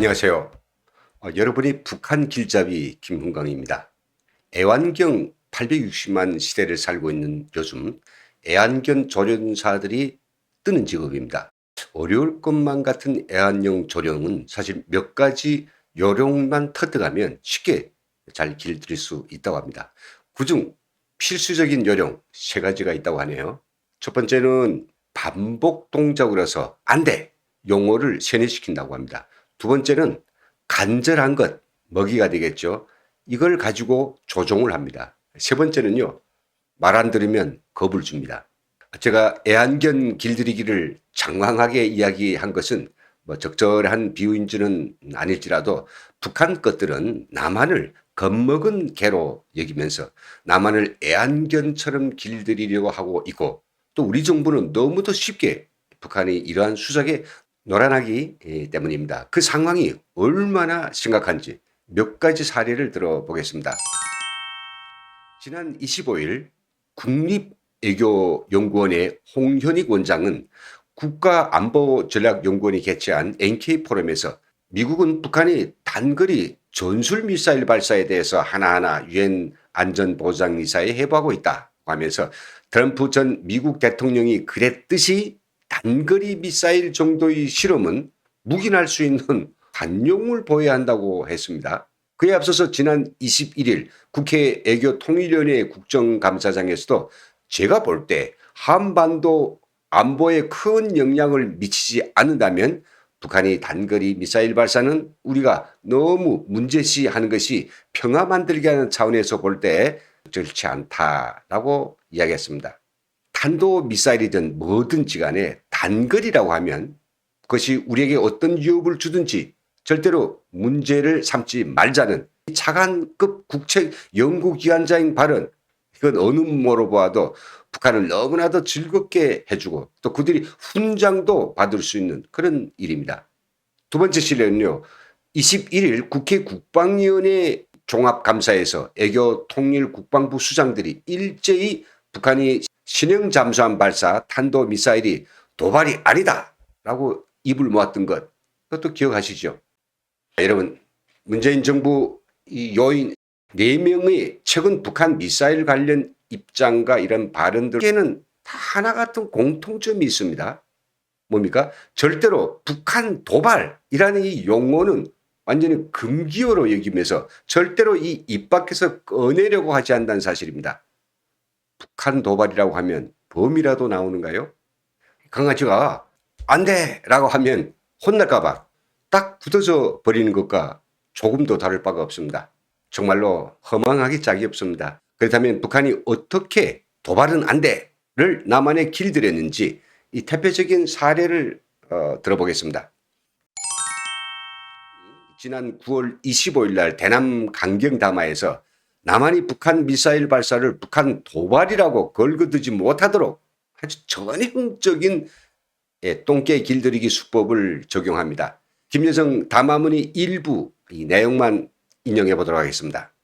안녕하세요. 여러분이 북한 길잡이 김흥광입니다. 애완경 860만 시대를 살고 있는 요즘 애완견 조련사들이 뜨는 직업입니다. 어려울 것만 같은 애완용 조령은 사실 몇 가지 요령만 터득하면 쉽게 잘 길들일 수 있다고 합니다. 그중 필수적인 요령 세 가지가 있다고 하네요. 첫 번째는 반복 동작을 해서 안 돼! 용어를 세뇌시킨다고 합니다. 두 번째는 간절한 것, 먹이가 되겠죠. 이걸 가지고 조종을 합니다. 세 번째는요, 말 안 들으면 겁을 줍니다. 제가 애완견 길들이기를 장황하게 이야기한 것은 뭐 적절한 비유인지는 아닐지라도 북한 것들은 남한을 겁먹은 개로 여기면서 남한을 애완견처럼 길들이려고 하고 있고, 또 우리 정부는 너무도 쉽게 북한이 이러한 수작에 놀아나기 때문입니다. 그 상황이 얼마나 심각한지 몇 가지 사례를 들어보겠습니다. 지난 25일 국립외교연구원의 홍현익 원장은 국가안보전략연구원이 개최한 NK 포럼에서 미국은 북한이 단거리 전술미사일 발사에 대해서 하나하나 유엔 안전보장이사에 해부하고 있다고 하면서 트럼프 전 미국 대통령이 그랬듯이 단거리 미사일 정도의 실험은 묵인할 수 있는 관용을 보여야 한다고 했습니다. 그에 앞서서 지난 21일 국회 외교통일위원회 국정감사장에서도 제가 볼 때 한반도 안보에 큰 영향을 미치지 않는다면 북한이 단거리 미사일 발사는 우리가 너무 문제시하는 것이 평화 만들게 하는 차원에서 볼 때 적절치 않다라고 이야기했습니다. 탄도미사일이든 뭐든지 간에 단거리라고 하면 그것이 우리에게 어떤 위협을 주든지 절대로 문제를 삼지 말자는 차관급 국책 연구기관장인 발언, 이건 어느 모로 보아도 북한을 너무나도 즐겁게 해주고 또 그들이 훈장도 받을 수 있는 그런 일입니다. 두 번째 실례는요, 21일 국회 국방위원회 종합감사에서 외교통일 국방부 수장들이 일제히 북한이 신형 잠수함 발사 탄도미사일이 도발이 아니다라고 입을 모았던 것, 그것도 기억하시죠? 여러분, 문재인 정부 이 요인 4명의 최근 북한 미사일 관련 입장과 이런 발언들에는 다 하나 같은 공통점이 있습니다. 뭡니까? 절대로 북한 도발이라는 이 용어는 완전히 금기어로 여기면서 절대로 이 입 밖에서 꺼내려고 하지 않는다는 사실입니다. 북한 도발이라고 하면 범이라도 나오는가요? 강아지가 안 돼! 라고 하면 혼날까 봐 딱 굳어져 버리는 것과 조금도 다를 바가 없습니다. 정말로 허망하기 짝이 없습니다. 그렇다면 북한이 어떻게 도발은 안 돼를 남한에 길들였는지 이 대표적인 사례를 들어보겠습니다. 지난 9월 25일 날 대남 강경담화에서 남한이 북한 미사일 발사를 북한 도발이라고 걸거두지 못하도록 아주 전형적인 똥개 길들이기 수법을 적용합니다. 김여정 담화문의 일부 이 내용만 인용해 보도록 하겠습니다.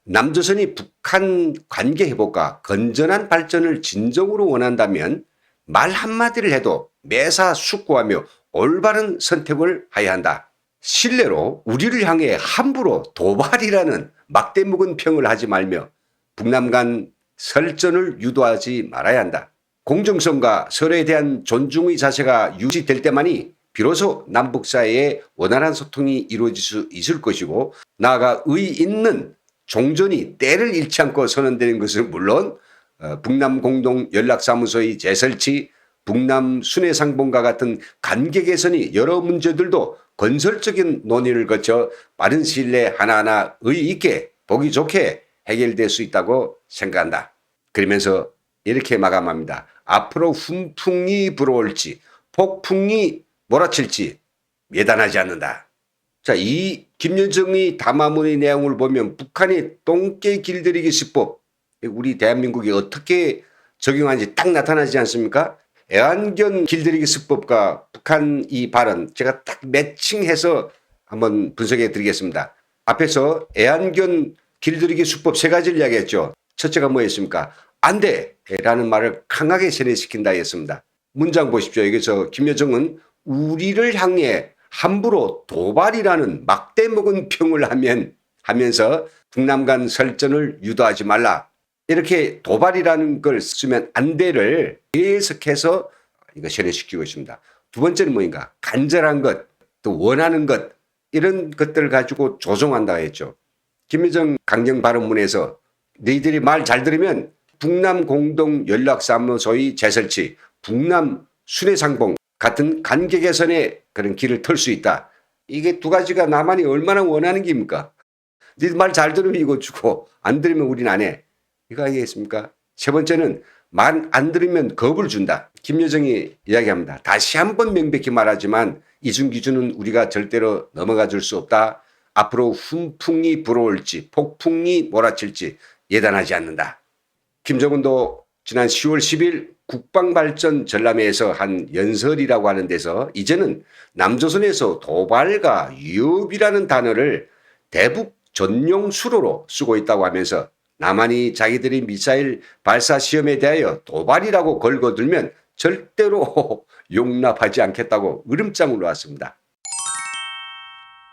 남조선이 북한 관계 회복과 건전한 발전을 진정으로 원한다면 말 한마디를 해도 매사 숙고하며 올바른 선택을 해야 한다. 신뢰로 우리를 향해 함부로 도발이라는 막대묵은 평을 하지 말며 북남 간 설전을 유도하지 말아야 한다. 공정성과 서로에 대한 존중의 자세가 유지될 때만이 비로소 남북 사이에 원활한 소통이 이루어질 수 있을 것이고, 나아가 의 있는 종전이 때를 잃지 않고 선언되는 것은 물론 북남 공동 연락사무소의 재설치, 북남 순회상봉과 같은 관계 개선이 여러 문제들도 건설적인 논의를 거쳐 빠른 시일 내에 하나하나 의의 있게 보기 좋게 해결될 수 있다고 생각한다. 그러면서 이렇게 마감합니다. 앞으로 훈풍이 불어올지 폭풍이 몰아칠지 예단하지 않는다. 자, 이 김여정의 담화문의 내용을 보면 북한의 똥개 길들이기 수법, 우리 대한민국이 어떻게 적용하는지 딱 나타나지 않습니까? 애완견 길들이기 수법과 북한 이 발언 제가 딱 매칭해서 한번 분석해 드리겠습니다. 앞에서 애완견 길들이기 수법 세 가지를 이야기했죠. 첫째가 뭐였습니까? 안 돼! 라는 말을 강하게 세뇌시킨다 했습니다. 문장 보십시오. 여기서 김여정은 우리를 향해 함부로 도발이라는 막대 먹은 평을 하면서 북남 간 설전을 유도하지 말라. 이렇게 도발이라는 걸 쓰면 안 돼를 계속해서 이거 실현시키고 있습니다. 두 번째는 뭐인가? 간절한 것, 또 원하는 것, 이런 것들을 가지고 조종한다 했죠. 김여정 강경 발언문에서 너희들이 말 잘 들으면 북남 공동 연락사무소의 재설치, 북남 순회상봉 같은 관계 개선의 그런 길을 털 수 있다. 이게 두 가지가 남한이 얼마나 원하는 겁니까? 너희들 말 잘 들으면 이거 주고 안 들으면 우린 안 해. 이거 아니겠습니까? 세 번째는 말 안 들으면 겁을 준다. 김여정이 이야기합니다. 다시 한번 명백히 말하지만 이중 기준은 우리가 절대로 넘어가 줄 수 없다. 앞으로 훈풍이 불어올지 폭풍이 몰아칠지 예단하지 않는다. 김정은도 지난 10월 10일 국방발전 전람회에서 한 연설이라고 하는 데서 이제는 남조선에서 도발과 위협이라는 단어를 대북 전용 수로로 쓰고 있다고 하면서 남한이 자기들이 미사일 발사 시험에 대하여 도발이라고 걸거들면 절대로 용납하지 않겠다고 으름장을 놓았습니다.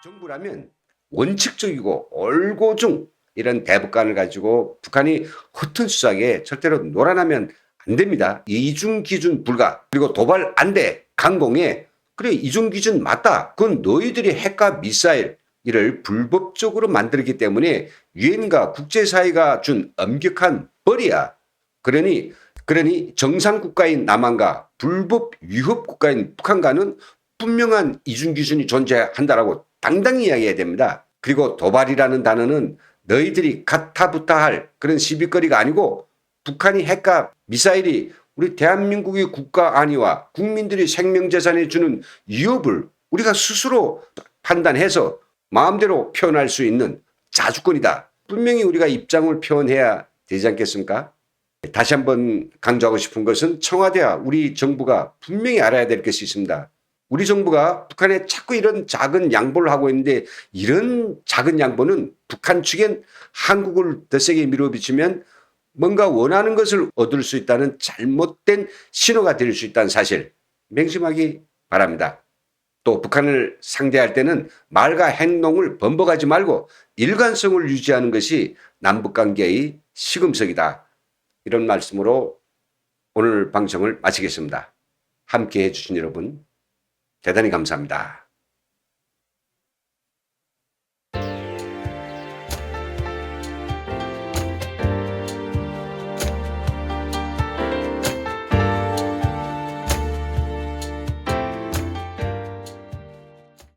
정부라면 원칙적이고 올고중 이런 대북관을 가지고 북한이 허튼 수작에 절대로 놀아나면 안 됩니다. 이중 기준 불가, 그리고 도발 안 돼, 강공에. 그래, 이중 기준 맞다. 그건 너희들이 핵과 미사일 이를 불법적으로 만들기 때문에 유엔과 국제사회가 준 엄격한 벌이야. 그러니 정상국가인 남한과 불법 위협 국가인 북한과는 분명한 이중 기준이 존재한다라고 당당히 이야기해야 됩니다. 그리고 도발이라는 단어는 너희들이 가타부타할 그런 시비거리가 아니고 북한이 핵과 미사일이 우리 대한민국의 국가 안위와 국민들이 생명재산에 주는 위협을 우리가 스스로 판단해서 마음대로 표현할 수 있는 자주권이다. 분명히 우리가 입장을 표현해야 되지 않겠습니까? 다시 한번 강조하고 싶은 것은 청와대와 우리 정부가 분명히 알아야 될 것이 있습니다. 우리 정부가 북한에 자꾸 이런 작은 양보를 하고 있는데 이런 작은 양보는 북한 측엔 한국을 더 세게 밀어붙이면 뭔가 원하는 것을 얻을 수 있다는 잘못된 신호가 될 수 있다는 사실 명심하기 바랍니다. 또 북한을 상대할 때는 말과 행동을 번복하지 말고 일관성을 유지하는 것이 남북관계의 시금석이다. 이런 말씀으로 오늘 방송을 마치겠습니다. 함께해 주신 여러분 대단히 감사합니다.